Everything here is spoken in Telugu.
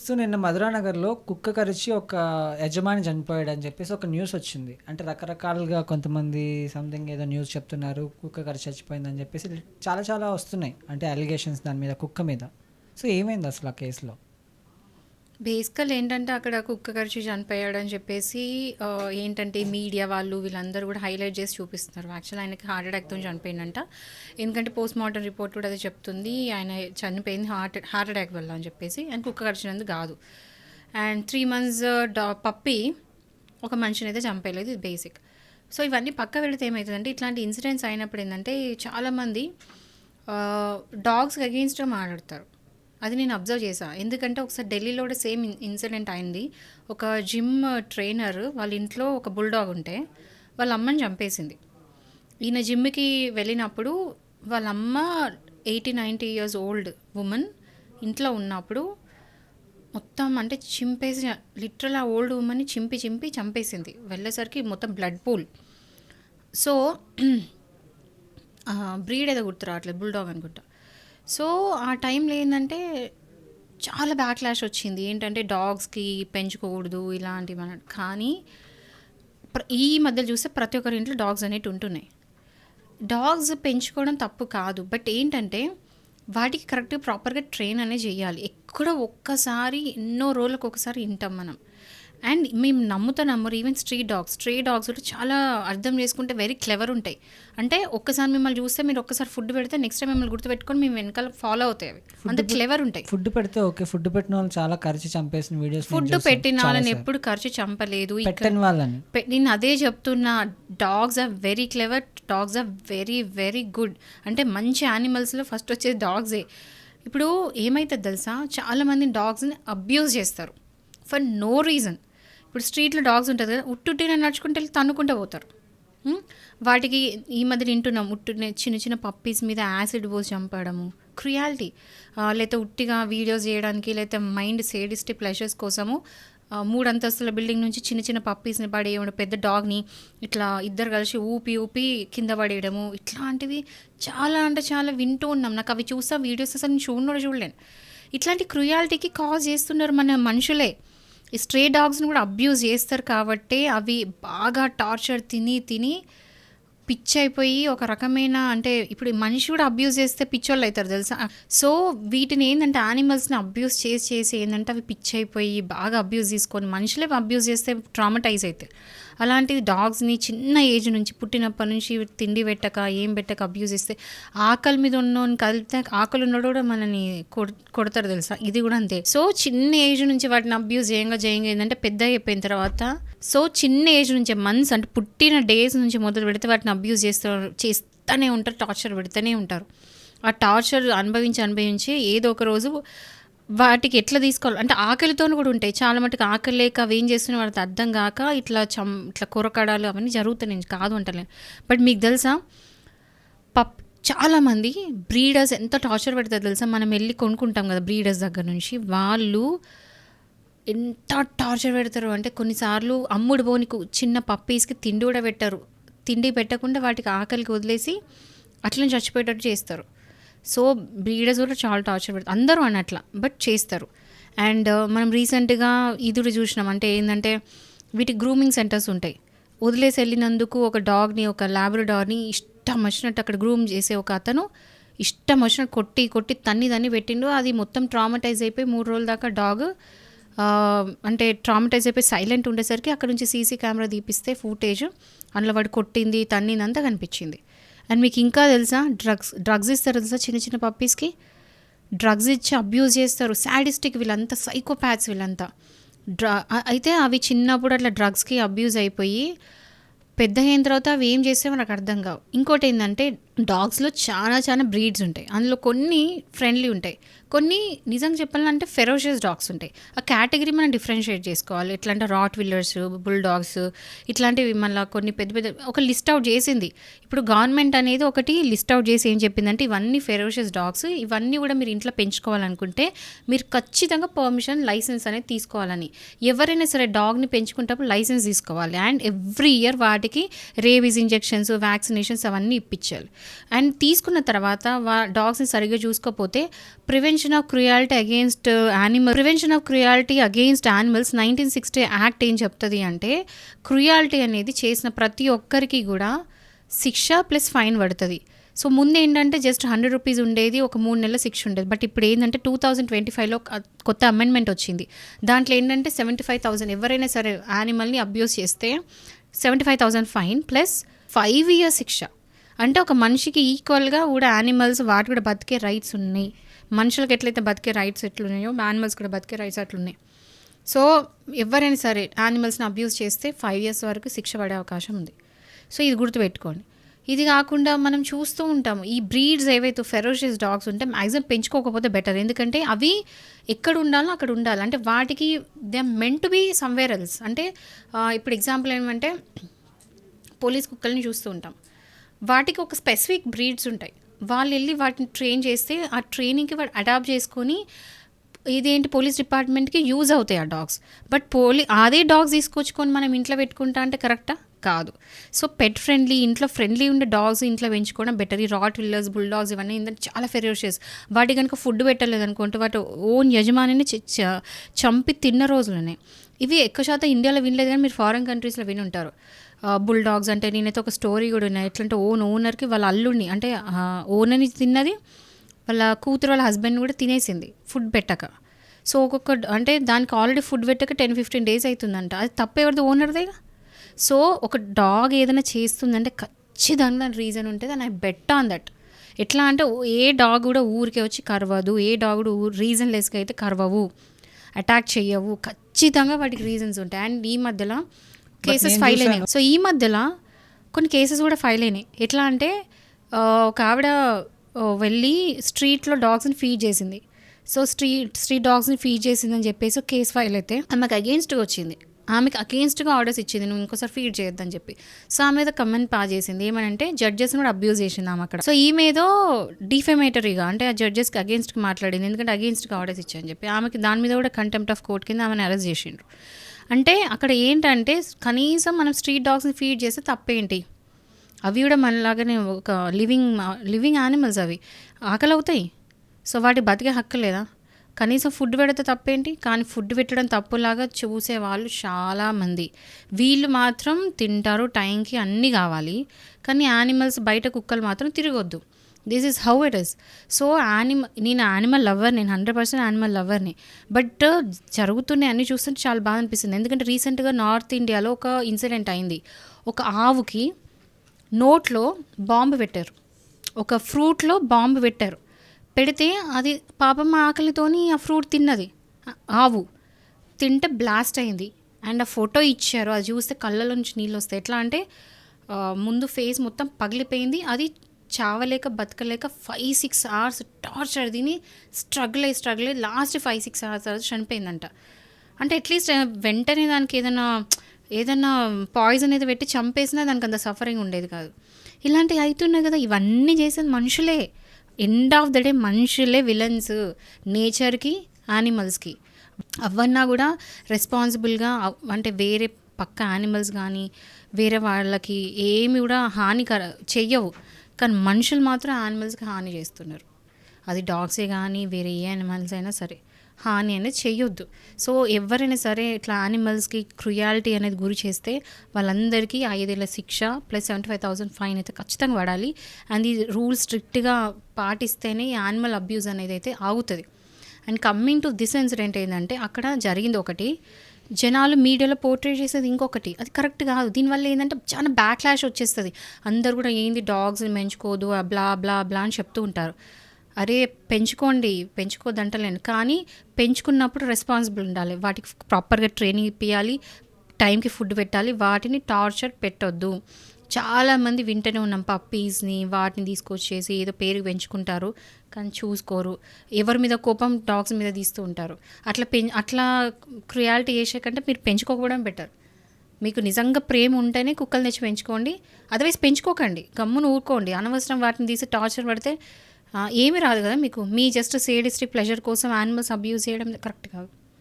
సో నిన్న మధురానగర్లో కుక్క కరిచి ఒక యజమాని చనిపోయాడని చెప్పేసి ఒక న్యూస్ వచ్చింది. అంటే రకరకాలుగా కొంతమంది సంథింగ్ ఏదో న్యూస్ చెప్తున్నారు, కుక్క కరిచి చచ్చిపోయిందని చెప్పేసి చాలా చాలా వస్తున్నాయి. అంటే అలిగేషన్స్ దాని మీద, కుక్క మీద. సో ఏమైంది అసలు ఆ కేసులో? బేసికల్ ఏంటంటే అక్కడ కుక్క కరిచి చనిపోయాడని చెప్పేసి ఏంటంటే మీడియా వాళ్ళు వీళ్ళందరూ కూడా హైలైట్ చేసి చూపిస్తున్నారు. యాక్చువల్ ఆయనకి హార్ట్ అటాక్తో చనిపోయిందంట. ఎందుకంటే పోస్ట్ మార్టం రిపోర్ట్ కూడా అదే చెప్తుంది, ఆయన చనిపోయింది హార్ట్ అటాక్ వల్ల అని చెప్పేసి, అండ్ కుక్క కరిచినందుకు కాదు. అండ్ 3 months పప్పి ఒక మనిషిని అయితే చంపేయలేదు, ఇది బేసిక్. సో ఇవన్నీ పక్క వెళితే ఏమవుతుందంటే ఇట్లాంటి ఇన్సిడెంట్స్ అయినప్పుడు ఏంటంటే చాలామంది డాగ్స్కి అగెయిన్స్ట్గా మాట్లాడతారు. అది నేను అబ్జర్వ్ చేశాను. ఎందుకంటే ఒకసారి ఢిల్లీలో కూడా సేమ్ ఇన్సిడెంట్ అయింది. ఒక జిమ్ ట్రైనర్ వాళ్ళ ఇంట్లో ఒక బుల్డాగ్ ఉంటే వాళ్ళ అమ్మని చంపేసింది. ఈయన జిమ్కి వెళ్ళినప్పుడు వాళ్ళ అమ్మ 80-90 years ఓల్డ్ ఉమెన్ ఇంట్లో ఉన్నప్పుడు మొత్తం అంటే చింపేసి, లిటరల్ ఆ ఓల్డ్ ఉమెన్ని చింపి చంపేసింది. వెళ్ళేసరికి మొత్తం బ్లడ్ పూల్. సో బ్రీడ్ ఏదో గుర్తు రావట్లేదు, బుల్డాగ్ అనుకుంటా. సో ఆ టైంలో ఏంటంటే చాలా బ్యాక్లాష్ వచ్చింది. ఏంటంటే డాగ్స్కి పెంచుకోకూడదు ఇలాంటివి అన్నట్టు. కానీ ఈ మధ్య చూస్తే ప్రతి ఒక్కరి ఇంట్లో డాగ్స్ అనేవి ఉంటున్నాయి. డాగ్స్ పెంచుకోవడం తప్పు కాదు, బట్ ఏంటంటే వాటికి కరెక్ట్గా ప్రాపర్గా ట్రైన్ అనేది చేయాలి. ఎక్కడో ఒక్కసారి ఎన్నో రోజులకు ఒకసారి వింటాం మనం. అండ్ మేము నమ్మరు. ఈవెన్ స్ట్రే డాగ్స్ కూడా చాలా అర్థం చేసుకుంటే వెరీ క్లెవర్ ఉంటాయి. అంటే ఒక్కసారి మిమ్మల్ని చూస్తే మీరు ఒక్కసారి ఫుడ్ పెడితే నెక్స్ట్ టైం మిమ్మల్ని గుర్తుపెట్టుకొని మేము వెనకాల ఫాలో అవుతాయి. అవి అంత క్లెవర్ ఉంటాయి. ఫుడ్ పెడితే ఓకే, ఫుడ్ పెట్టిన వాళ్ళు చాలా ఖర్చు చంపేసిన వీడియోస్. ఫుడ్ పెట్టిన వాళ్ళని ఎప్పుడు ఖర్చు చంపలేదు, పెట్టని వాళ్ళని. నేను అదే చెప్తున్నా. Dogs are very clever, dogs are very very good. అంటే మంచి యానిమల్స్లో ఫస్ట్ వచ్చేది డాగ్సే. ఇప్పుడు ఏమైతుంది తెలుసా, చాలామంది డాగ్స్ని అబ్యూజ్ చేస్తారు ఫర్ నో రీజన్. ఇప్పుడు స్ట్రీట్లో డాగ్స్ ఉంటుంది కదా, ఉట్టుట్టిన నడుచుకుంటే తన్నుకుంటూ పోతారు. వాటికి ఈ మధ్య వింటున్నాం, చిన్న చిన్న పప్పీస్ మీద యాసిడ్ పోసి చంపడము, క్రుయాలిటీ. లేకపోతే ఉట్టిగా వీడియోస్ చేయడానికి, లేకపోతే మైండ్ సేడిస్టిక్ ప్లెజర్స్ కోసము 3 అంతస్తుల బిల్డింగ్ నుంచి చిన్న చిన్న పప్పీస్ని పడేయడం, పెద్ద డాగ్ని ఇట్లా ఇద్దరు కలిసి ఊపి కింద పడేయడము, ఇట్లాంటివి చాలా అంటే చాలా వింటూ ఉన్నాం. నాకు అవి చూసా వీడియోస్ అసలు నేను చూడలేను. ఇట్లాంటి క్రుయాలిటీకి కాజ్ చేస్తున్నారు మన మనుషులే. ఈ స్ట్రే డాగ్స్ని కూడా అబ్యూజ్ చేస్తారు కాబట్టి అవి బాగా టార్చర్ తిని పిచ్చి అయిపోయి ఒక రకమైన, అంటే ఇప్పుడు మనిషి కూడా అబ్యూజ్ చేస్తే పిచ్చోళ్ళు అవుతారు తెలుసా. సో వీటిని ఏంటంటే యానిమల్స్ని అబ్యూజ్ చేసి ఏంటంటే అవి పిచ్చి అయిపోయి బాగా అబ్యూజ్ తీసుకొని మనుషులే అబ్యూజ్ చేస్తే ట్రామటైజ్ అవుతాయి. అలాంటిది డాగ్స్ని చిన్న ఏజ్ నుంచి, పుట్టినప్పటి నుంచి తిండి పెట్టక ఏం పెట్టక అబ్యూజ్ చేస్తే, ఆకలి మీద ఉన్నోని కలిపితే ఆకలి ఉన్నాడు కూడా మనని కొడతారు తెలుసా. ఇది కూడా అంతే. సో చిన్న ఏజ్ నుంచి వాటిని అబ్యూజ్ చేయంగా ఏంటంటే పెద్ద అయిపోయిన తర్వాత, సో చిన్న ఏజ్ నుంచి మంత్స్ అంటే పుట్టిన డేస్ నుంచి మొదలు పెడితే వాటిని అబ్యూజ్ చేస్తూనే ఉంటారు, టార్చర్ పెడుతూనే ఉంటారు. ఆ టార్చర్ అనుభవించి ఏదో ఒక రోజు వాటికి ఎట్లా తీసుకోవాలి అంటే ఆకలితో కూడా ఉంటాయి. చాలా మటుకు ఆకలి లేక అవి ఏం చేస్తున్నా వాళ్ళకి అర్థం కాక ఇట్లా కొరకడాలు అవన్నీ జరుగుతున్నాయి, కాదు అంటలేను. బట్ మీకు తెలుసా, చాలామంది బ్రీడర్స్ ఎంత టార్చర్ పెడతారు తెలుసా. మనం వెళ్ళి కొనుక్కుంటాం కదా బ్రీడర్స్ దగ్గర నుంచి, వాళ్ళు ఎంత టార్చర్ పెడతారు అంటే కొన్నిసార్లు అమ్ముడు పోని చిన్న పప్పీస్కి తిండి కూడా పెట్టరు. తిండి పెట్టకుండా వాటికి ఆకలికి వదిలేసి అట్లనే చచ్చిపోయేటట్టు చేస్తారు. సో బ్రీడర్స్ కూడా చాలా టార్చర్ పెడతారు, అందరూ అన్నట్లా, బట్ చేస్తారు. అండ్ మనం రీసెంట్గా ఇది చూసినాం. అంటే ఏంటంటే వీటికి గ్రూమింగ్ సెంటర్స్ ఉంటాయి. వదిలేసి వెళ్ళినందుకు ఒక డాగ్ని, ఒక లాబ్రడార్ని ఇష్టం వచ్చినట్టు అక్కడ గ్రూమ్ చేసే ఒక అతను ఇష్టం వచ్చినట్టు కొట్టి తన్ని పెట్టిండు. అది మొత్తం ట్రామటైజ్ అయిపోయి 3 రోజుల దాకా డాగ్ అంటే ట్రామటైజ్ అయిపోయి సైలెంట్ ఉండేసరికి అక్కడ నుంచి సీసీ కెమెరా తీపిస్తే ఫుటేజ్, అందులో వాడు కొట్టింది తన్నింది అంతా కనిపించింది. అండ్ మీకు ఇంకా తెలుసా, డ్రగ్స్ ఇస్తారు తెలుసా చిన్న చిన్న పప్పీస్కి. డ్రగ్స్ ఇచ్చి అబ్యూజ్ చేస్తారు. సాడిస్టిక్, వీళ్ళంతా సైకోపాథ్స్ వీళ్ళంతా. అయితే అవి చిన్నప్పుడు అట్లా డ్రగ్స్కి అబ్యూజ్ అయిపోయి పెద్ద అయిన తర్వాత అవి ఏం చేస్తే మనకు అర్థం కావు. ఇంకోటి ఏంటంటే డాగ్స్లో చాలా బ్రీడ్స్ ఉంటాయి. అందులో కొన్ని ఫ్రెండ్లీ ఉంటాయి, కొన్ని నిజంగా చెప్పాలంటే ఫెరోషియస్ డాగ్స్ ఉంటాయి. ఆ కేటగిరీ మనం డిఫరెన్షియేట్ చేసుకోవాలి. ఎట్లా అంటే రాట్ విల్లర్స్, బుల్ డాగ్స్ ఇట్లాంటివి. మళ్ళీ కొన్ని పెద్ద ఒక లిస్ట్ అవుట్ చేసింది. ఇప్పుడు గవర్నమెంట్ అనేది ఒకటి లిస్ట్ అవుట్ చేసి ఏం చెప్పిందంటే ఇవన్నీ ఫెరోషియస్ డాగ్స్, ఇవన్నీ కూడా మీరు ఇంట్లో పెంచుకోవాలనుకుంటే మీరు ఖచ్చితంగా పర్మిషన్, లైసెన్స్ అనేది తీసుకోవాలని. ఎవరైనా సరే డాగ్ని పెంచుకుంటప్పుడు లైసెన్స్ తీసుకోవాలి. అండ్ ఎవ్రీ ఇయర్ వాటికి రేబీస్ ఇంజెక్షన్స్, వ్యాక్సినేషన్స్ అవన్నీ ఇప్పించాలి. అండ్ తీసుకున్న తర్వాత డాగ్స్ని సరిగ్గా చూసుకోకపోతే prevention prevention of cruelty against animals 1960 act ఏం చెప్తుంది అంటే క్రుయాలిటీ అనేది చేసిన ప్రతి ఒక్కరికి కూడా శిక్ష ప్లస్ ఫైన్ పడుతుంది. సో ముందు ఏంటంటే జస్ట్ 100 రూపీస్ ఉండేది, ఒక 3 నెలల శిక్ష ఉండేది. బట్ ఇప్పుడు ఏంటంటే 2025లో కొత్త అమెండ్మెంట్ వచ్చింది. దాంట్లో ఏంటంటే 75,000 ఎవరైనా సరే యానిమల్ని అబ్యూస్ చేస్తే 75,000 ఫైన్ ప్లస్ 5 years శిక్ష. అంటే ఒక మనిషికి ఈక్వల్గా కూడా యానిమల్స్ వాటి కూడా బతికే రైట్స్ ఉన్నాయి. మనుషులకు ఎట్లయితే బతికే రైట్స్ ఎట్లున్నాయో యానిమల్స్ కూడా బతికే రైట్స్ అట్లున్నాయి. సో ఎవరైనా సరే యానిమల్స్ని అబ్యూస్ చేస్తే 5 years వరకు శిక్ష పడే అవకాశం ఉంది. సో ఇది గుర్తుపెట్టుకోండి. ఇది కాకుండా మనం చూస్తూ ఉంటాము ఈ బ్రీడ్స్ ఏవైతే ఫెరోషియస్ డాగ్స్ ఉంటే మ్యాక్సిమం పెంచుకోకపోతే బెటర్. ఎందుకంటే అవి ఎక్కడ ఉండాలో అక్కడ ఉండాలి. అంటే వాటికి they are meant to be somewhere else. అంటే ఇప్పుడు ఎగ్జాంపుల్ ఏమంటే పోలీస్ కుక్కల్ని చూస్తూ ఉంటాం, వాటికి ఒక స్పెసిఫిక్ బ్రీడ్స్ ఉంటాయి. వాళ్ళు వెళ్ళి వాటిని ట్రైన్ చేస్తే ఆ ట్రైనింగ్కి వాడు అడాప్ట్ చేసుకొని ఇదేంటి పోలీస్ డిపార్ట్మెంట్కి యూజ్ అవుతాయి ఆ డాగ్స్. బట్ అదే డాగ్స్ తీసుకొచ్చుకొని మనం ఇంట్లో పెట్టుకుంటా అంటే కరెక్టా కాదు. సో పెట్ ఫ్రెండ్లీ, ఇంట్లో ఫ్రెండ్లీ ఉండే డాగ్స్ ఇంట్లో పెంచుకోవడం బెటర్. ఈ రాట్ విల్లర్స్, బుల్ డాగ్స్ ఇవన్నీ ఏంటంటే చాలా ఫెరోషియస్. వాటి కనుక ఫుడ్ పెట్టలేదు అనుకుంటే వాటి ఓన్ యజమానిని చంపి తిన్న రోజులనే. ఇవి ఎక్కువ శాతం ఇండియాలో వినలేదు కానీ మీరు ఫారెన్ కంట్రీస్లో విని ఉంటారు. బుల్ డాగ్స్ అంటే నేనైతే ఒక స్టోరీ కూడా ఉన్నాయి. ఎట్లంటే ఓనర్కి వాళ్ళ అల్లుడిని అంటే ఓనర్ని తిన్నది, వాళ్ళ కూతురు వాళ్ళ హస్బెండ్ కూడా తినేసింది ఫుడ్ పెట్టక. సో అంటే దానికి ఆల్రెడీ ఫుడ్ పెట్టక 10-15 days అవుతుందంట. అది తప్పు ఎవరిది? ఓనర్దేగా. సో ఒక డాగ్ ఏదైనా చేస్తుందంటే ఖచ్చితంగా రీజన్ ఉంటుంది and I bet on that. ఎట్లా అంటే ఏ డాగ్ కూడా ఊరికే వచ్చి కరవదు, ఏ డాగ్ కూడా రీజన్ లెస్గా అయితే కరవవు, అటాక్ చెయ్యవు. ఖచ్చితంగా వాటికి రీజన్స్ ఉంటాయి. అండ్ ఈ మధ్యలో కేసెస్ ఫైల్ అయినాయి. సో ఈ మధ్యలో కొన్ని కేసెస్ కూడా ఫైల్ అయినాయి. ఎట్లా అంటే ఒక ఆవిడ వెళ్ళి స్ట్రీట్లో డాగ్స్ని ఫీడ్ చేసింది. సో స్ట్రీట్ డాగ్స్ని ఫీడ్ చేసిందని చెప్పేసి కేసు ఫైల్ అయితే ఆమెకు అగేన్స్ట్గా వచ్చింది. ఆమెకు అగేన్స్ట్గా ఆర్డర్స్ ఇచ్చింది, నువ్వు ఇంకోసారి ఫీడ్ చేయొద్దని చెప్పి. సో ఆమె మీద కమెంట్ పాస్ చేసింది ఏమనంటే జడ్జెస్ని కూడా అబ్యూజ్ చేసింది ఆమె అక్కడ. సో ఈమె ఏదో డిఫెమేటరీగా అంటే ఆ జడ్జెస్కి అగేన్స్ట్గా మాట్లాడింది, ఎందుకంటే అగేన్స్ట్గా ఆర్డర్స్ ఇచ్చాయని చెప్పి. ఆమెకి దాని మీద కూడా కంటెంప్ట్ ఆఫ్ కోర్ట్ కింద ఆమెను అరెస్ట్ చేసిండ్రు. అంటే అక్కడ ఏంటంటే కనీసం మనం స్ట్రీట్ డాగ్స్ని ఫీడ్ చేస్తే తప్పేంటి? అవి కూడా మనలాగానే ఒక లివింగ్ యానిమల్స్, అవి ఆకలి అవుతాయి. సో వాటి బతికే హక్కు లేదా? కనీసం ఫుడ్ పెడితే తప్పేంటి? కానీ ఫుడ్ పెట్టడం తప్పులాగా చూసే వాళ్ళు చాలామంది. వీళ్ళు మాత్రం తింటారు టైంకి, అన్నీ కావాలి. కానీ యానిమల్స్ బయట కుక్కలు మాత్రం తిరగొద్దు. This is how it is. So నేను యానిమల్ లవర్, నేను 100% యానిమల్ లవర్ని. బట్ జరుగుతున్నాయి అన్నీ చూస్తుంటే చాలా బాధ అనిపిస్తుంది. ఎందుకంటే రీసెంట్గా నార్త్ ఇండియాలో ఒక ఇన్సిడెంట్ అయింది. ఒక ఆవుకి నోట్లో బాంబు పెట్టారు, ఒక ఫ్రూట్లో బాంబు పెట్టారు. పెడితే అది పాపం ఆకలితోని ఆ ఫ్రూట్ తిన్నది. ఆవు తింటే బ్లాస్ట్ అయింది. అండ్ ఆ ఫోటో ఇచ్చారు, అది చూస్తే కళ్ళలో నుంచి నీళ్ళు వస్తాయి. ఎట్లా అంటే ముందు ఫేస్ మొత్తం పగిలిపోయింది. అది చావలేక బతకలేక 5-6 hours టార్చర్ తిని స్ట్రగుల్ అయ్యి లాస్ట్ 5-6 hours తర్వాత చనిపోయిందంట. అంటే అట్లీస్ట్ వెంటనే దానికి ఏదైనా పాయిజన్ అయితే పెట్టి చంపేసినా దానికి అంత సఫరింగ్ ఉండేది కాదు. ఇలాంటివి అవుతున్నాయి కదా, ఇవన్నీ చేసేది మనుషులే. ఎండ్ ఆఫ్ ద డే మనుషులే విలన్స్ నేచర్కి, యానిమల్స్కి. అవన్నా కూడా రెస్పాన్సిబుల్గా అంటే వేరే పక్క యానిమల్స్ కానీ వేరే వాళ్ళకి ఏమి కూడా హాని చెయ్యవు. కానీ మనుషులు మాత్రం యానిమల్స్కి హాని చేస్తున్నారు. అది డాగ్సే కానీ వేరే ఏ యానిమల్స్ అయినా సరే హాని అనేది చెయ్యొద్దు. సో ఎవరైనా సరే ఇట్లా యానిమల్స్కి క్రుయాలిటీ అనేది గురి చేస్తే వాళ్ళందరికీ 5 ఏళ్ల శిక్ష ప్లస్ 75,000 ఫైన్ అయితే ఖచ్చితంగా పడాలి. అండ్ ఈ రూల్స్ స్ట్రిక్ట్గా పాటిస్తేనే ఈ యానిమల్ అబ్యూస్ అనేది అయితే ఆగుతుంది. And coming to this incident ఏంటంటే అక్కడ జరిగింది ఒకటి, జనాలు మీడియాలో పోర్ట్రేట్ చేసేది ఇంకొకటి. అది కరెక్ట్ కాదు. దీనివల్ల ఏంటంటే చాలా బ్యాక్లాష్ వచ్చేస్తుంది. అందరు కూడా ఏంది డాగ్స్ని పెంచుకోదు బ్లా బ్లా బ్లా అని చెప్తూ ఉంటారు. అరే పెంచుకోద్దంటలేను, కానీ పెంచుకున్నప్పుడు రెస్పాన్సిబుల్ ఉండాలి. వాటికి ప్రాపర్గా ట్రైనింగ్ ఇప్పించాలి, టైంకి ఫుడ్ పెట్టాలి, వాటిని టార్చర్ పెట్టొద్దు. చాలామంది వింటనే ఉన్నాం, పప్పీస్ని వాటిని తీసుకొచ్చేసి ఏదో పేరు పెంచుకుంటారు కానీ చూసుకోరు. ఎవరి మీద కోపం డాగ్స్ మీద తీస్తూ ఉంటారు. అట్లా క్రుయాలిటీ చేసే కంటే మీరు పెంచుకోకపోవడం బెటర్. మీకు నిజంగా ప్రేమ ఉంటేనే కుక్కలు తెచ్చి పెంచుకోండి, అదర్వైజ్ పెంచుకోకండి, గమ్మును ఊరుకోండి. అనవసరం వాటిని తీసి టార్చర్ పడితే ఏమీ రాదు కదా మీకు. మీ జస్ట్ సేడిస్టిక్ ప్లెజర్ కోసం యానిమల్స్ అబ్యూజ్ చేయడం కరెక్ట్ కాదు.